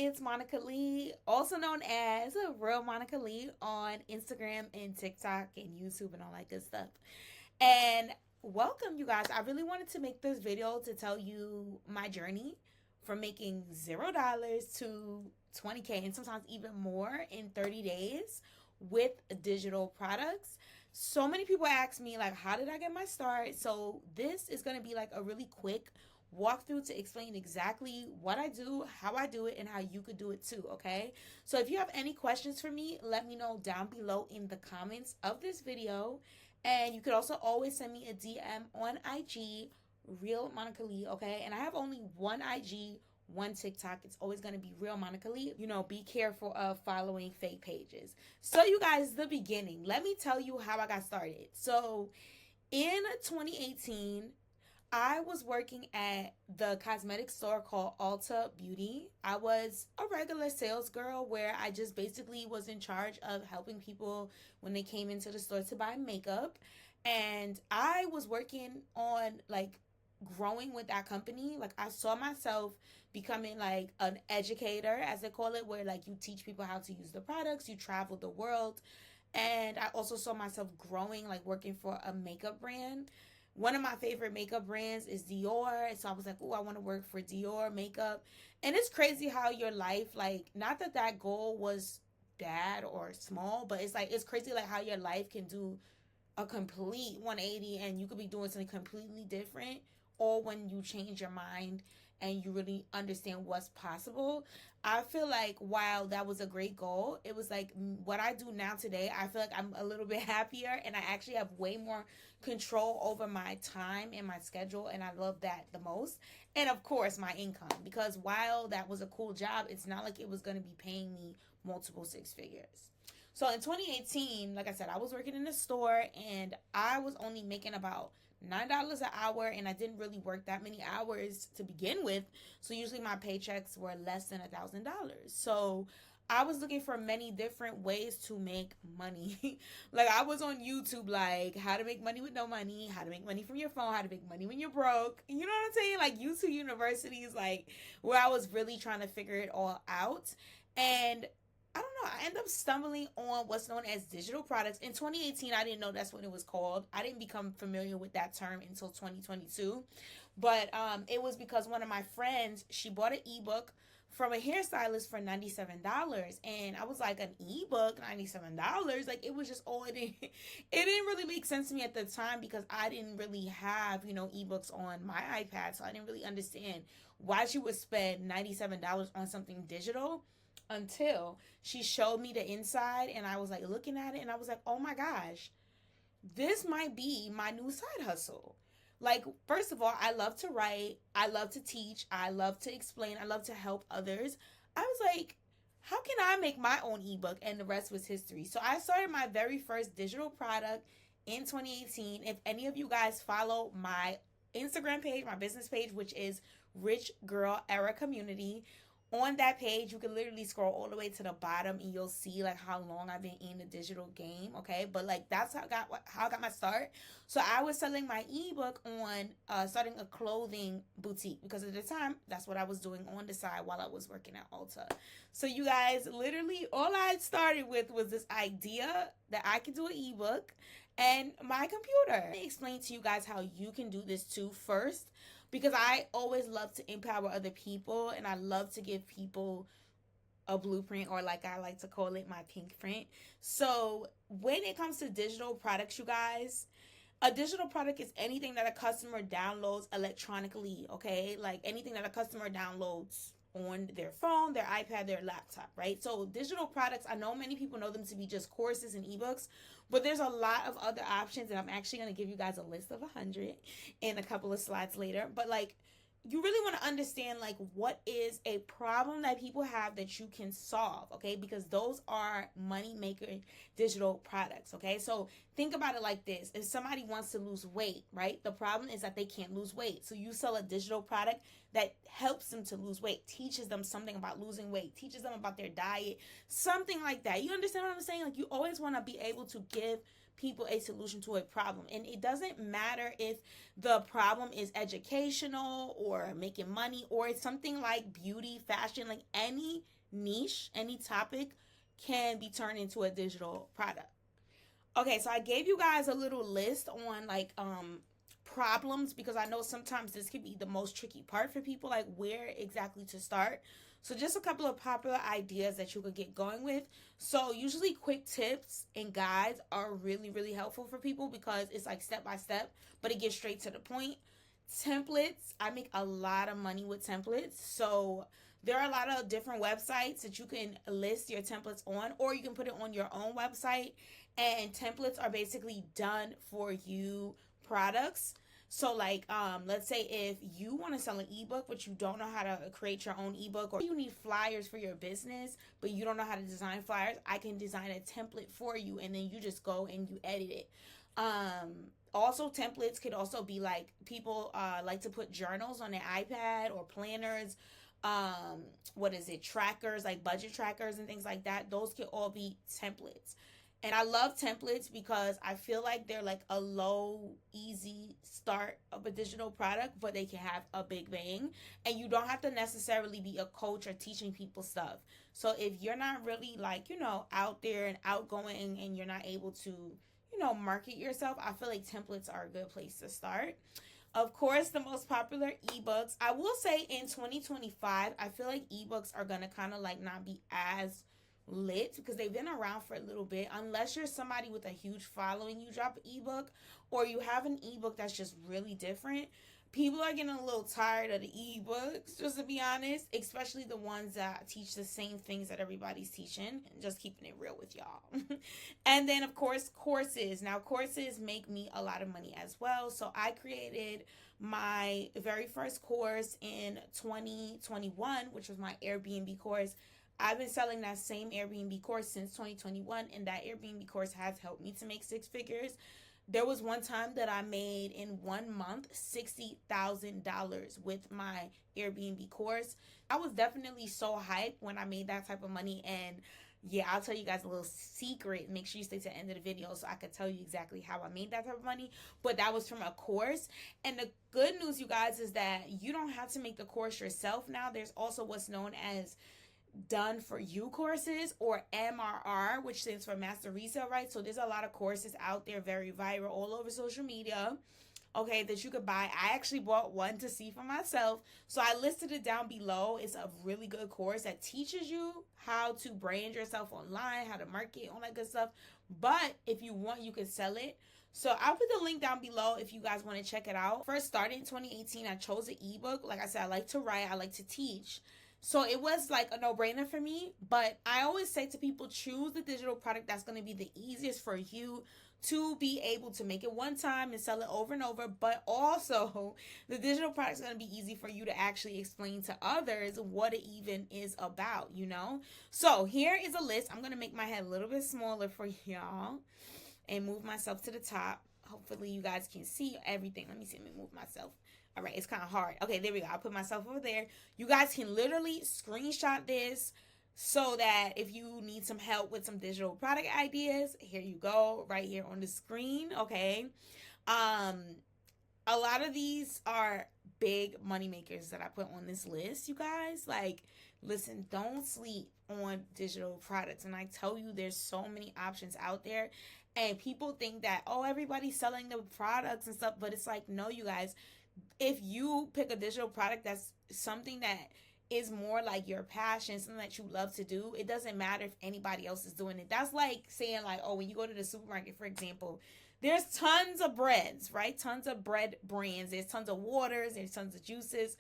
It's Monica Lee, also known as Real Monica Lee on Instagram and TikTok and YouTube and all that good stuff. And welcome, you guys. I really wanted to make this video to tell you my journey from making $0 to 20K and sometimes even more in 30 days with digital products. So many people ask me, like, how did I get my start? So, this is going to be like a really quick walkthrough to explain exactly what I do, how I do it, and how you could do it too, okay? So if you have any questions for me, let me know down below in the comments of this video. And you could also always send me a DM on IG, Real Monica Lee, okay? And I have only one IG, one TikTok. It's always going to be Real Monica Lee. You know, be careful of following fake pages. So you guys, the beginning. Let me tell you how I got started. So in 2018, I was working at the cosmetic store called Ulta Beauty. I was a regular sales girl where I just basically was in charge of helping people when they came into the store to buy makeup. And I was working on like growing with that company. Like I saw myself becoming like an educator, as they call it, where like you teach people how to use the products, you travel the world. And I also saw myself growing, like working for a makeup brand. One of my favorite makeup brands is Dior. So I was like, oh, I want to work for Dior makeup. And it's crazy how your life, like, not that that goal was bad or small, but it's like, it's crazy like how your life can do a complete 180 and you could be doing something completely different, or when you change your mind and you really understand what's possible. I feel like while that was a great goal, it was like what I do now today, I feel like I'm a little bit happier and I actually have way more control over my time and my schedule, and I love that the most. And of course my income, because while that was a cool job, it's not like it was going to be paying me multiple six figures. So in 2018, like I said, I was working in a store and I was only making about $9 an hour, and I didn't really work that many hours to begin with. So usually my paychecks were less than $1,000. So I was looking for many different ways to make money. Like I was on YouTube, like how to make money with no money, how to make money from your phone, how to make money when you're broke. You know what I'm saying? Like YouTube University is like where I was really trying to figure it all out. And I don't know. I ended up stumbling on what's known as digital products. In 2018, I didn't know that's what it was called. I didn't become familiar with that term until 2022. But it was because one of my friends, she bought an ebook from a hairstylist for $97. And I was like, an ebook, $97? Like it was just all it didn't really make sense to me at the time because I didn't really have, ebooks on my iPad. So I didn't really understand why she would spend $97 on something digital, until she showed me the inside and I was like looking at it and I was like, oh my gosh, this might be my new side hustle. Like, first of all, I love to write, I love to teach, I love to explain, I love to help others. I was like, how can I make my own ebook? And the rest was history. So I started my very first digital product in 2018. If any of you guys follow my Instagram page, my business page, which is Rich Girl Era Community, on that page you can literally scroll all the way to the bottom and you'll see like how long I've been in the digital game, okay? But like that's how I got my start. So I was selling my ebook on starting a clothing boutique, because at the time that's what I was doing on the side while I was working at Ulta. So you guys, literally all I started with was this idea that I could do an ebook and my computer. Let me explain to you guys how you can do this too first, because I always love to empower other people and I love to give people a blueprint, or like I like to call it, my pink print. So when it comes to digital products, you guys, a digital product is anything that a customer downloads electronically, okay? Like anything that a customer downloads on their phone, their iPad, their laptop, right? So digital products, I know many people know them to be just courses and ebooks, but there's a lot of other options, and I'm actually going to give you guys a list of 100 in a couple of slides later. But like, you really want to understand like what is a problem that people have that you can solve, okay? Because those are money maker digital products, okay? So think about it like this. If somebody wants to lose weight, right? The problem is that they can't lose weight. So you sell a digital product that helps them to lose weight, teaches them something about losing weight, teaches them about their diet, something like that. You understand what I'm saying? Like you always want to be able to give people a solution to a problem. And it doesn't matter if the problem is educational or making money, or it's something like beauty, fashion, like any niche, any topic can be turned into a digital product. Okay, so I gave you guys a little list on like problems, because I know sometimes this could be the most tricky part for people, like where exactly to start. So just a couple of popular ideas that you could get going with. So usually quick tips and guides are really, really helpful for people because it's like step by step, but it gets straight to the point. Templates, I make a lot of money with templates. So there are a lot of different websites that you can list your templates on, or you can put it on your own website. And templates are basically done for you products. So like let's say if you want to sell an ebook but you don't know how to create your own ebook, or you need flyers for your business but you don't know how to design flyers, I can design a template for you and then you just go and you edit it. Also, templates could also be like people like to put journals on their iPad, or planners, what is it, trackers, like budget trackers and things like that. Those could all be templates. And I love templates because I feel like they're like a low, easy start of a digital product, but they can have a big bang. And you don't have to necessarily be a coach or teaching people stuff. So if you're not really like, out there and outgoing and you're not able to, market yourself, I feel like templates are a good place to start. Of course, the most popular ebooks. I will say in 2025, I feel like ebooks are going to kind of like not be as lit because they've been around for a little bit. Unless you're somebody with a huge following, you drop an ebook, or you have an ebook that's just really different. People are getting a little tired of the ebooks, just to be honest, especially the ones that teach the same things that everybody's teaching. Just keeping it real with y'all. And then, of course, courses. Now, courses make me a lot of money as well. So I created my very first course in 2021, which was my Airbnb course. I've been selling that same Airbnb course since 2021, and that Airbnb course has helped me to make six figures. There was one time that I made in 1 month $60,000 with my Airbnb course. I was definitely so hyped when I made that type of money. And yeah, I'll tell you guys a little secret. Make sure you stay to the end of the video so I can tell you exactly how I made that type of money. But that was from a course. And the good news, you guys, is that you don't have to make the course yourself now. There's also what's known as done for you courses, or MRR, which stands for Master Resale Rights. So there's a lot of courses out there, very viral, all over social media, okay, that you could buy. I actually bought one to see for myself, so I listed it down below. It's a really good course that teaches you how to brand yourself online, how to market, all that good stuff. But if you want, you can sell it. So I'll put the link down below if you guys want to check it out. First started in 2018, I chose an ebook. Like I said, I like to write, I like to teach. So it was like a no-brainer for me. But I always say to people, choose the digital product that's going to be the easiest for you to be able to make it one time and sell it over and over. But also, the digital product is going to be easy for you to actually explain to others what it even is about, So here is a list. I'm going to make my head a little bit smaller for y'all and move myself to the top. Hopefully you guys can see everything. Let me see. Let me move myself. All right, it's kind of hard. Okay, there we go. I'll put myself over there. You guys can literally screenshot this so that if you need some help with some digital product ideas, here you go, right here on the screen, okay? A lot of these are big money makers that I put on this list, you guys. Like, listen, don't sleep on digital products. And I tell you, there's so many options out there. And people think that, oh, everybody's selling the products and stuff. But it's like, no, you guys. If you pick a digital product that's something that is more like your passion, something that you love to do, it doesn't matter if anybody else is doing it. That's like saying like, oh, when you go to the supermarket, for example, there's tons of breads, right? Tons of bread brands. There's tons of waters. There's tons of juices.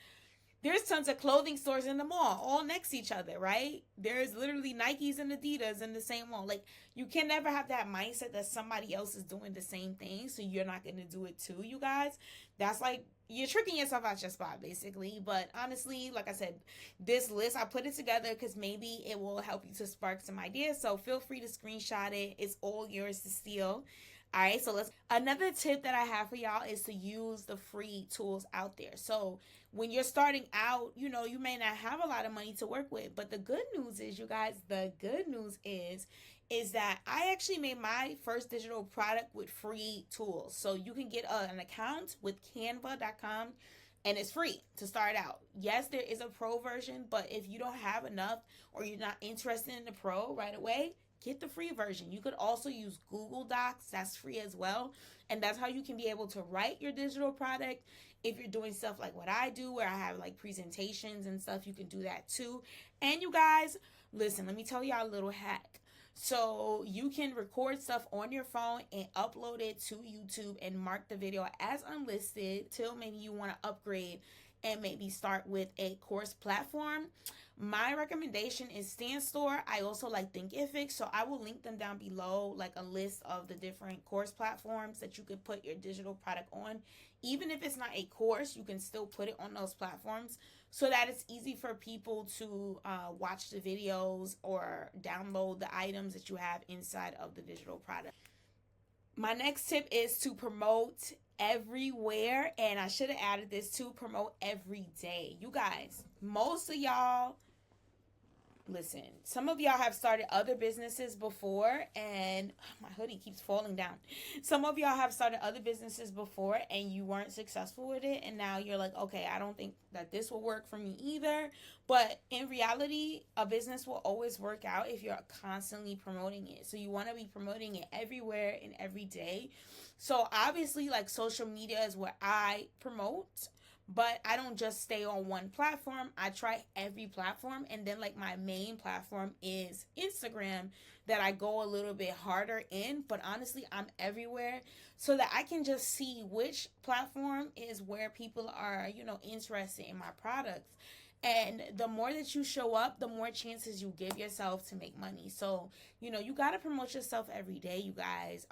There's tons of clothing stores in the mall, all next to each other, right? There's literally Nikes and Adidas in the same mall. Like, you can never have that mindset that somebody else is doing the same thing, so you're not going to do it too, you guys. That's like, you're tricking yourself out your spot, basically. But honestly, like I said, this list, I put it together because maybe it will help you to spark some ideas. So feel free to screenshot it. It's all yours to steal. All right, so let's. Another tip that I have for y'all is to use the free tools out there. So when you're starting out, you may not have a lot of money to work with, but the good news is, you guys, the good news is that I actually made my first digital product with free tools. So you can get an account with canva.com and it's free to start out. Yes, there is a pro version, but if you don't have enough or you're not interested in the pro right away, get the free version. You could also use Google Docs, that's free as well. And that's how you can be able to write your digital product. If you're doing stuff like what I do, where I have like presentations and stuff, you can do that too. And you guys, listen, let me tell y'all a little hack. So you can record stuff on your phone and upload it to YouTube and mark the video as unlisted till maybe you want to upgrade and maybe start with a course platform. My recommendation is StanStore. I also like Thinkific, so I will link them down below, like a list of the different course platforms that you could put your digital product on. Even if it's not a course, you can still put it on those platforms so that it's easy for people to watch the videos or download the items that you have inside of the digital product. My next tip is to promote everywhere, and I should have added this to promote every day. You guys, most of y'all, listen, some of y'all have started other businesses before, and my hoodie keeps falling down. Some of y'all have started other businesses before and you weren't successful with it, and now you're like, okay, I don't think that this will work for me either. But in reality, a business will always work out if you're constantly promoting it. So you want to be promoting it everywhere and every day. So obviously, like, social media is where I promote, but I don't just stay on one platform. I try every platform. And then, like, my main platform is Instagram, that I go a little bit harder in. But honestly, I'm everywhere so that I can just see which platform is where people are, interested in my products. And the more that you show up, the more chances you give yourself to make money. So, you got to promote yourself every day, you guys.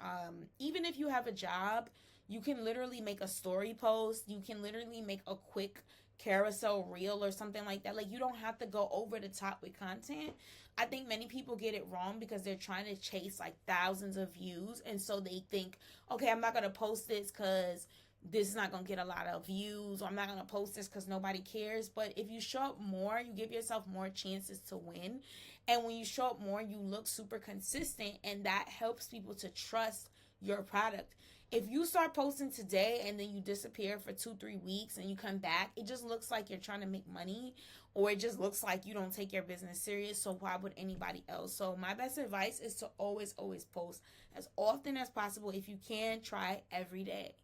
Even if you have a job, you can literally make a story post. You can literally make a quick carousel reel or something like that. Like, you don't have to go over the top with content. I think many people get it wrong because they're trying to chase like thousands of views. And so they think, okay, I'm not going to post this because this is not going to get a lot of views, or I'm not going to post this because nobody cares. But if you show up more, you give yourself more chances to win. And when you show up more, you look super consistent, and that helps people to trust your product. If you start posting today and then you disappear for 2-3 weeks and you come back, it just looks like you're trying to make money, or it just looks like you don't take your business serious. So why would anybody else? So my best advice is to always post as often as possible. If you can, try every day.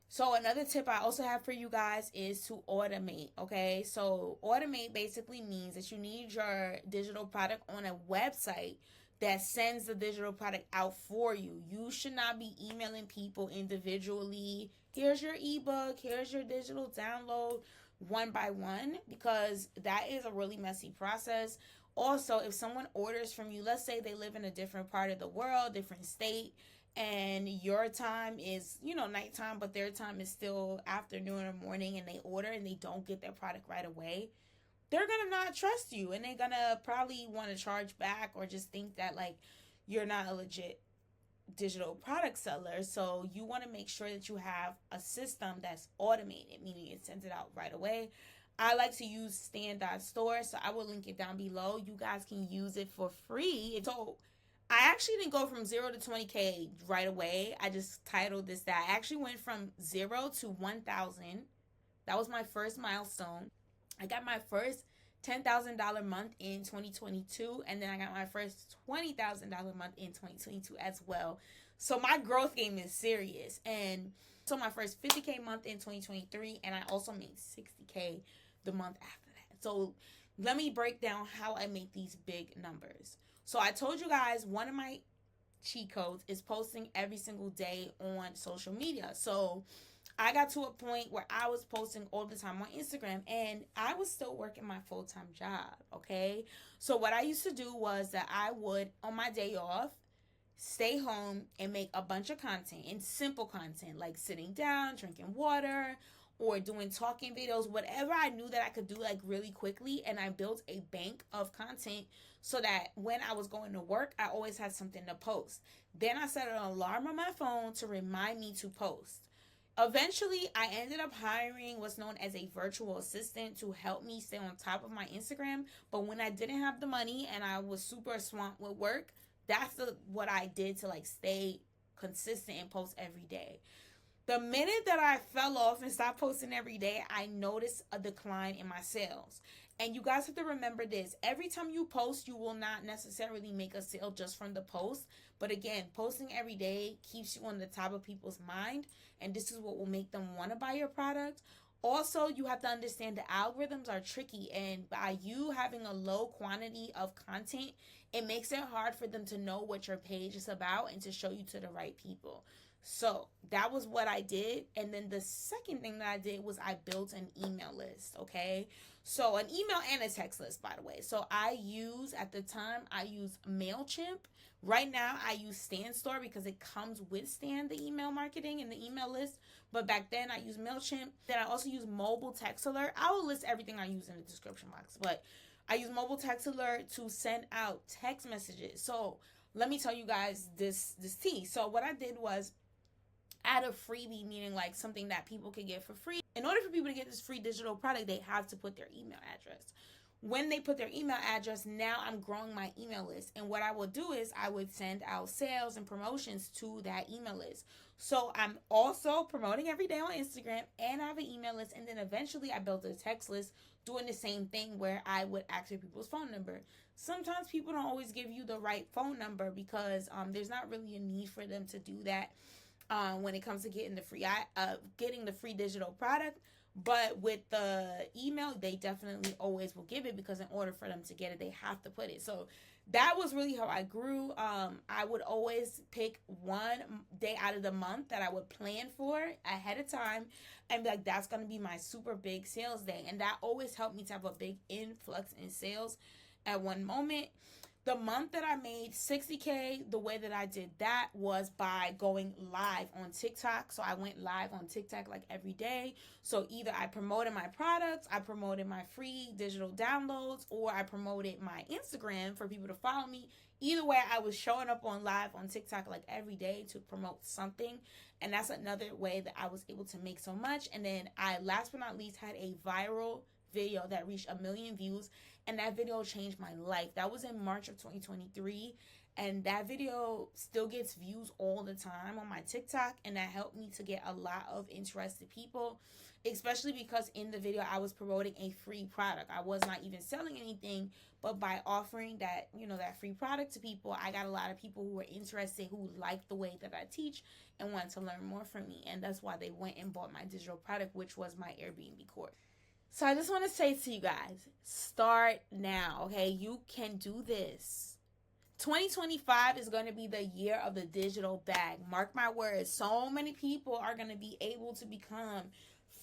So another tip I also have for you guys is to automate, okay? So automate basically means that you need your digital product on a website that sends the digital product out for you. You should not be emailing people individually. Here's your ebook, here's your digital download, one by one, because that is a really messy process. Also, if someone orders from you, let's say they live in a different part of the world, different state, and your time is, nighttime, but their time is still afternoon or morning, and they order and they don't get their product right away, they're gonna not trust you, and they're gonna probably want to charge back, or just think that, like, you're not a legit digital product seller. So you want to make sure that you have a system that's automated, meaning it sends it out right away. I like to use Stan.store, so I will link it down below. You guys can use it for free. So I actually didn't go from 0 to 20K right away. I just titled this that. I actually went from 0 to 1,000. That was my first milestone. I got my first $10,000 month in 2022, and then I got my first $20,000 month in 2022 as well. So my growth game is serious. And so my first 50K month in 2023, and I also made 60K the month after that. So let me break down how I make these big numbers. So I told you guys one of my cheat codes is posting every single day on social media. So I got to a point where I was posting all the time on Instagram, and I was still working my full-time job, okay? So what I used to do was that I would, on my day off, stay home and make a bunch of content, and simple content, like sitting down, drinking water, or doing talking videos, whatever I knew that I could do like really quickly. And I built a bank of content so that when I was going to work, I always had something to post. Then I set an alarm on my phone to remind me to post. Eventually, I ended up hiring what's known as a virtual assistant to help me stay on top of my Instagram. But when I didn't have the money and I was super swamped with work, that's what I did to like stay consistent and post every day. The minute that I fell off and stopped posting every day, I noticed a decline in my sales. And you guys have to remember this. Every time you post, you will not necessarily make a sale just from the post. But again, posting every day keeps you on the top of people's mind. And this is what will make them want to buy your product. Also, you have to understand the algorithms are tricky. And by you having a low quantity of content, it makes it hard for them to know what your page is about and to show you to the right people. So that was what I did. And then the second thing that I did was I built an email list. Okay. So an email and a text list, by the way. So at the time, I use MailChimp. Right now, I use StanStore because it comes with Stan, the email marketing and the email list. But back then, I used MailChimp. Then I also use Mobile Text Alert. I will list everything I use in the description box. But I use Mobile Text Alert to send out text messages. So let me tell you guys this tea. So what I did was add a freebie, meaning like something that people can get for free. In order for people to get this free digital product, they have to put their email address. When they put their email address, now I'm growing my email list. And what I would do is I would send out sales and promotions to that email list. So I'm also promoting every day on Instagram and I have an email list. And then eventually I built a text list doing the same thing where I would ask for people's phone number. Sometimes people don't always give you the right phone number because there's not really a need for them to do that. When it comes to getting the free digital product. But with the email, they definitely always will give it because in order for them to get it, they have to put it. So that was really how I grew. I would always pick one day out of the month that I would plan for ahead of time and be like, that's going to be my super big sales day. And that always helped me to have a big influx in sales at one moment. The month that I made $60K, the way that I did that was by going live on TikTok. So I went live on TikTok like every day. So either I promoted my products, I promoted my free digital downloads, or I promoted my Instagram for people to follow me. Either way, I was showing up on live on TikTok like every day to promote something. And that's another way that I was able to make so much. And then I, last but not least, had a viral video that reached 1 million views, and that video changed my life. That was in March of 2023, and that video still gets views all the time on my TikTok, and that helped me to get a lot of interested people, especially because in the video I was promoting a free product. I was not even selling anything, but by offering that, that free product to people, I got a lot of people who were interested, who liked the way that I teach and wanted to learn more from me, and that's why they went and bought my digital product, which was my Airbnb course. So I just want to say to you guys, start now, okay? You can do this. 2025 is going to be the year of the digital bag. Mark my words. So many people are going to be able to become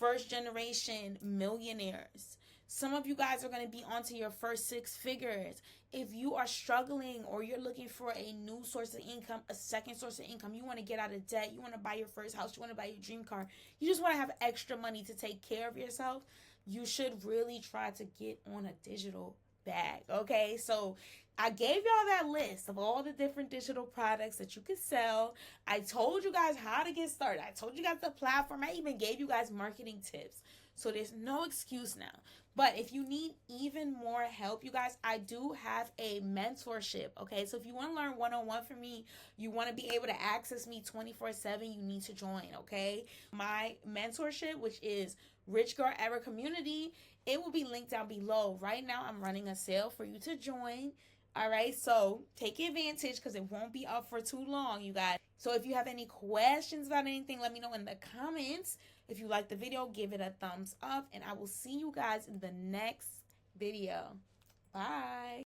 first generation millionaires. Some of you guys are going to be onto your first 6 figures. If you are struggling or you're looking for a new source of income, a second source of income, you want to get out of debt, you want to buy your first house, you want to buy your dream car, you just want to have extra money to take care of yourself, you should really try to get on a digital bag, okay? So I gave y'all that list of all the different digital products that you could sell. I told you guys how to get started. I told you guys the platform. I even gave you guys marketing tips. So there's no excuse now. But if you need even more help, you guys, I do have a mentorship, okay? So if you want to learn one-on-one from me, you want to be able to access me 24/7, you need to join, okay? My mentorship, which is Rich Girl Era Community, it will be linked down below. Right now, I'm running a sale for you to join. All right, so take advantage because it won't be up for too long, you guys. So if you have any questions about anything, let me know in the comments. If you like the video, give it a thumbs up, and I will see you guys in the next video.